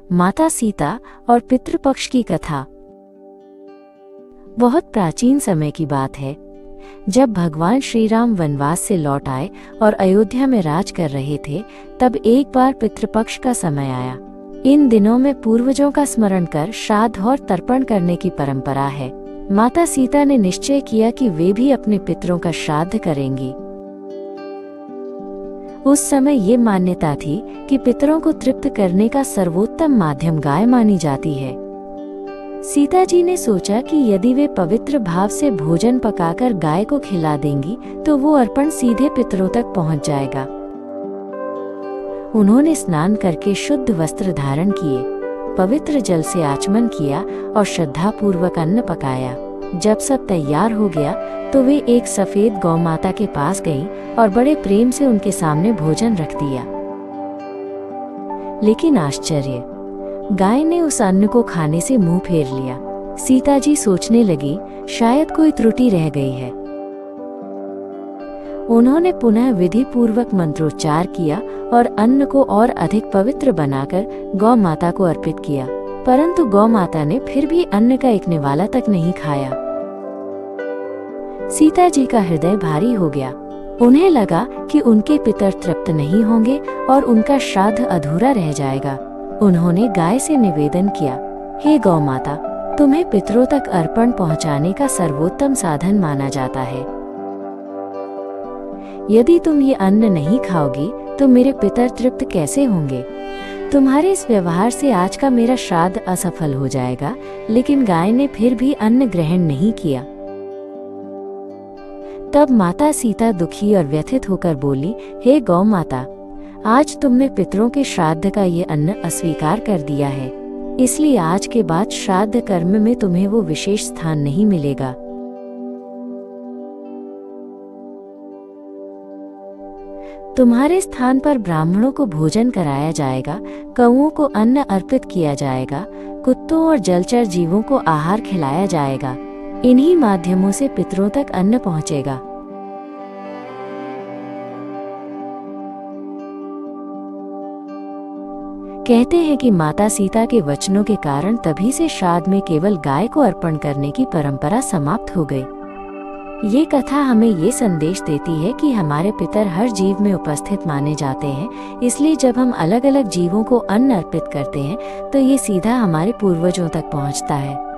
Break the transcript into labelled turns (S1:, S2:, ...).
S1: माता सीता और पितृपक्ष की कथा। बहुत प्राचीन समय की बात है, जब भगवान श्री राम वनवास से लौट आए और अयोध्या में राज कर रहे थे, तब एक बार पितृपक्ष का समय आया। इन दिनों में पूर्वजों का स्मरण कर श्राद्ध और तर्पण करने की परंपरा है। माता सीता ने निश्चय किया कि वे भी अपने पितरों का श्राद्ध करेंगी। उस समय ये मान्यता थी कि पितरों को तृप्त करने का सर्वोत्तम माध्यम गाय मानी जाती है। सीता जी ने सोचा कि यदि वे पवित्र भाव से भोजन पकाकर गाय को खिला देंगी तो वो अर्पण सीधे पितरों तक पहुंच जाएगा। उन्होंने स्नान करके शुद्ध वस्त्र धारण किए, पवित्र जल से आचमन किया और श्रद्धा पूर्वक अन्न पकाया। जब सब तैयार हो गया तो वे एक सफेद गौ माता के पास गईं और बड़े प्रेम से उनके सामने भोजन रख दिया। लेकिन आश्चर्य, गाय ने उस अन्न को खाने से मुंह फेर लिया। सीता जी सोचने लगी, शायद कोई त्रुटि रह गई है। उन्होंने पुनः विधि पूर्वक मंत्रोच्चार किया और अन्न को और अधिक पवित्र बनाकर गौ माता को अर्पित किया, परंतु गौ माता ने फिर भी अन्न का एक निवाला तक नहीं खाया। सीता जी का हृदय भारी हो गया। उन्हें लगा कि उनके पितर तृप्त नहीं होंगे और उनका श्राद्ध अधूरा रह जाएगा। उन्होंने गाय से निवेदन किया, हे गौ माता, तुम्हें पितरों तक अर्पण पहुंचाने का सर्वोत्तम साधन माना जाता है। यदि तुम ये अन्न नहीं खाओगी तो मेरे पितर तृप्त कैसे होंगे? तुम्हारे इस व्यवहार से आज का मेरा श्राद्ध असफल हो जाएगा। लेकिन गाय ने फिर भी अन्न ग्रहण नहीं किया। तब माता सीता दुखी और व्यथित होकर बोली, हे गौ माता, आज तुमने पितरों के श्राद्ध का ये अन्न अस्वीकार कर दिया है, इसलिए आज के बाद श्राद्ध कर्म में तुम्हें वो विशेष स्थान नहीं मिलेगा। तुम्हारे स्थान पर ब्राह्मणों को भोजन कराया जाएगा, कौओं को अन्न अर्पित किया जाएगा, कुत्तों और जलचर जीवों को आहार खिलाया जाएगा। इन्हीं माध्यमों से पितरों तक अन्न पहुंचेगा। कहते हैं कि माता सीता के वचनों के कारण तभी से श्राद्ध में केवल गाय को अर्पण करने की परंपरा समाप्त हो गई। ये कथा हमें ये संदेश देती है कि हमारे पितर हर जीव में उपस्थित माने जाते हैं, इसलिए जब हम अलग अलग जीवों को अन्न अर्पित करते हैं तो ये सीधा हमारे पूर्वजों तक पहुंचता है।